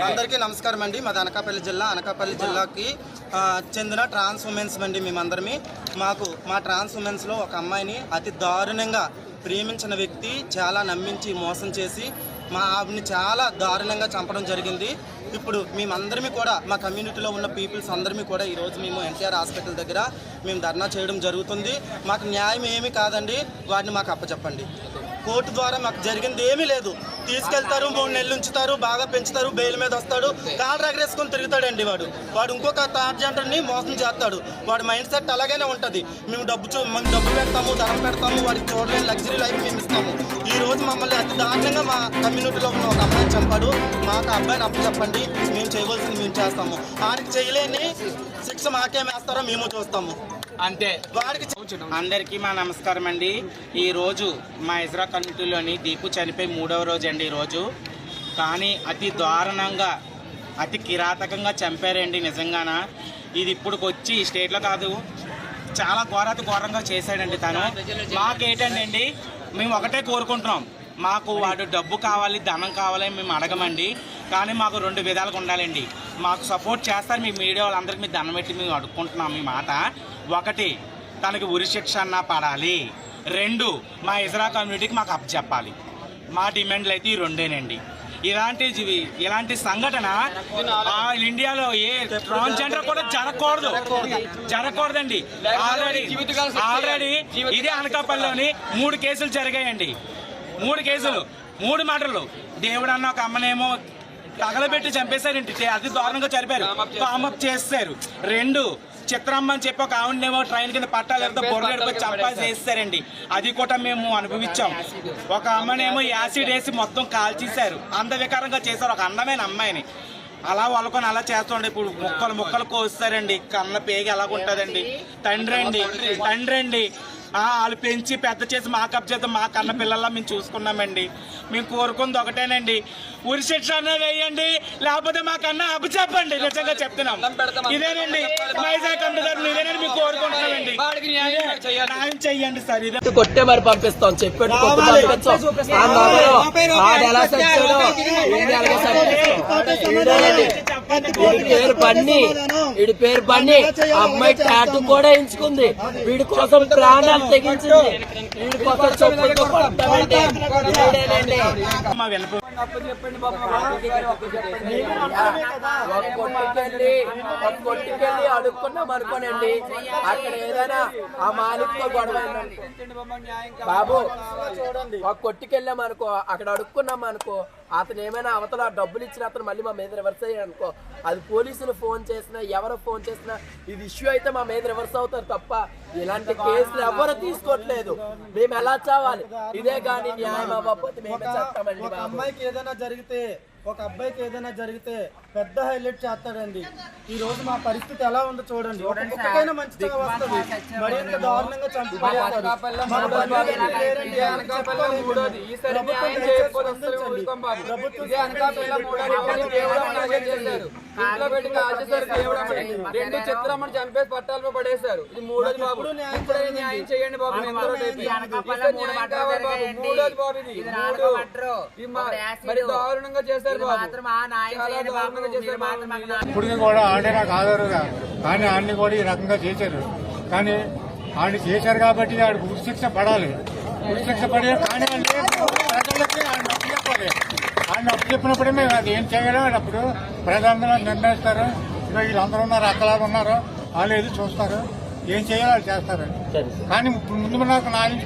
అందరికీ నమస్కారం అండి. మాది అనకాపల్లి జిల్లాకి చెందిన ట్రాన్స్ ఉమెన్స్ అండి. మేమందరమే మా ట్రాన్స్ ఉమెన్స్లో ఒక అమ్మాయిని అతి దారుణంగా ప్రేమించిన వ్యక్తి చాలా నమ్మించి మోసం చేసి ఆవిడని చాలా దారుణంగా చంపడం జరిగింది. ఇప్పుడు మేమందరమీ కూడా మా కమ్యూనిటీలో ఉన్న పీపుల్స్ అందరమీ కూడా ఈరోజు మేము ఎన్టీఆర్ హాస్పిటల్ దగ్గర మేము ధర్నా చేయడం జరుగుతుంది. మాకు న్యాయం ఏమీ కాదండి, వాడిని మాకు అప్పచెప్పండి. కోర్టు ద్వారా మాకు జరిగింది ఏమీ లేదు. తీసుకెళ్తారు, 3 నెలలు ఉంచుతారు, బాగా పెంచుతారు, బెయిల్ మీద వస్తాడు, కాళ్ళు రగరేసుకొని తిరుగుతాడండి. వాడు ఇంకొక ట్రాన్స్జెండర్ని మోసం చేస్తాడు. వాడి మైండ్ సెట్ అలాగనే ఉంటుంది. మేము డబ్బు పెడతాము, ధనం పెడతాము, వాడికి చూడలేని లగ్జరీ లైఫ్ మేము ఇస్తాము. ఈ రోజు మమ్మల్ని అతి దారుణంగా మా కమ్యూనిటీలో ఉన్న ఒక అబ్బాయిని చంపాడు. మాకు అబ్బాయిని అప్పచెప్పండి, మేము చేయవలసింది మేము చేస్తాము. వాడికి చేయలేని శిక్ష మాకేం వేస్తారో మేము చూస్తాము అంతే. వాడికి అందరికీ మా నమస్కారం అండి. ఈరోజు మా ఇజ్రా కమ్యూనిటీలోని దీపు చనిపోయి 3వ రోజు అండి ఈరోజు. కానీ అతి దారుణంగా అతి కిరాతకంగా చంపారండి నిజంగాన. ఇది ఇప్పుడు వచ్చి స్టేట్లో కాదు, చాలా ఘోరంగా చేశాడండి తను. మాకేంటండి, మేము ఒకటే కోరుకుంటున్నాం, మాకు వాడు డబ్బు కావాలి, ధనం కావాలని మేము అడగమండి. కానీ మాకు 2 విధాలుగా ఉండాలండి. మాకు సపోర్ట్ చేస్తారు మీ మీడియా వాళ్ళందరికీ మేము దండం పెట్టి మేము అడుక్కుంటున్నాం మీ మాట. 1, తనకి ఉరిశిక్ష అన్నా పడాలి. 2, మా ఇజ్రా కమ్యూనిటీకి మాకు అప్పచెప్పాలి. మా డిమాండ్లు అయితే ఈ 2ేనండి. ఇలాంటి సంఘటన ఇండియాలో ఏ ట్రాన్స్జెండర్ కూడా జరగకూడదండి. ఆల్రెడీ ఇదే అనకాపల్లిలోని 3 కేసులు జరిగాయండి. 3 కేసులు, 3 మర్డర్లు. దేవుడు అన్న ఒక అమ్మనేమో తగలబెట్టి చంపేశారండి, అతి దారుణంగా చనిపోయారు, పామప్ చేస్తారు. 2, చిత్రమ్మ అని చెప్పి ఒక ఆవిడనేమో ట్రైన్ కింద పట్టాలతో బొర్రెడిపోయి చంపాల్సి వేస్తారండి. అది కూడా మేము అనుభవించాం. ఒక అమ్మనేమో యాసిడ్ వేసి మొత్తం కాల్చేశారు, అందవికారంగా చేశారు ఒక అందమైన అమ్మాయిని. అలా వాళ్ళకొని అలా చేస్తుండే. ఇప్పుడు ముక్కలు కోస్తారండి, కన్న పేగి ఎలాగుంటుందండి. తండ్రి అండి వాళ్ళు పెంచి పెద్ద చేసి మా కబ్జేత మా కన్న పిల్లల్లా మేము చూసుకున్నామండి. మేము కోరుకుంది ఒకటేనండి, ఉరిశిక్ష అన్న వేయండి, లేకపోతే మా కన్నా అప్పచెప్పండి. నిజంగా చెప్తున్నాం, ఇదేనండి వైజాగ్ కమిటీ ఇదేనండి మేము కోరుకుంటున్నామండి. న్యాయం చెయ్యండి సార్. ఇదే కొట్టే మరి పంపిస్తాం చెప్పాడు. వీడి పేరు బన్నీ, అమ్మాయి టాటూ కూడా ఎంచుకుంది. వీడి కోసం ప్రాణాలు తెగించింది. వీడి కోసం చెప్పులతో పడతామండి. కొట్టుకెళ్ళి అడుక్కున్నాం అనుకోనండి, అక్కడ ఏదైనా ఆ మాలిక్తో గొడవ బాబు ఒక కొట్టుకెళ్ళాం అనుకో, అక్కడ అడుక్కున్నాం అనుకో, అతను ఏమైనా అవతల డబ్బులు ఇచ్చిన అతను మళ్ళీ మా మీద రివర్స్ అయ్యాడు అనుకో, అది పోలీసులు ఫోన్ చేసినా ఎవరు ఫోన్ చేసినా ఇది ఇష్యూ అయితే మా మీద రివర్స్ అవుతారు తప్ప ఇలాంటి కేసులు ఎవరు తీసుకోవట్లేదు. మేము ఎలా చావాలి? ఇదే కానీ న్యాయం అవ్వకపోతే మేమే చేస్తామండి. ఒక అబ్బాయికి ఏదైనా జరిగితే పెద్ద హైలైట్ చేస్తాడండి. ఈ రోజు మా పరిస్థితి ఎలా ఉందో చూడండి. ఒక్కైనా మంచిగా వస్తుంది, మరి ఎంత దారుణంగా చిత్రమ్మని చంపేసి పట్టాలు పడేశారు. ఇది 3ోది బాబు. న్యాయం చేయండి బాబు. 3ోది బాబు. ఇది మరి దారుణంగా చేశారు. ఇప్పుడు కూడా ఆడే నాకు ఆధారుగా, కానీ ఆడిని కూడా ఈ రకంగా చేశారు. కానీ ఆడిని చేశారు కాబట్టి ఆడికి ఉరిశిక్ష పడాలి. ఉరిశిక్ష పడే కానీ ప్రజలకి ఆడిని అప్పు చెప్పాలి. ఆడిని అప్పు చెప్పినప్పుడే మేము అది ఏం చేయాలో అప్పుడు ప్రజలందరూ నిర్ణయిస్తారు. వీళ్ళందరూ ఉన్నారు, అక్కలాగా ఉన్నారు, వాళ్ళు ఏది చూస్తారు, ఏం చేయాలో వాళ్ళు చేస్తారు. కానీ ముందు నాకు న్యాయం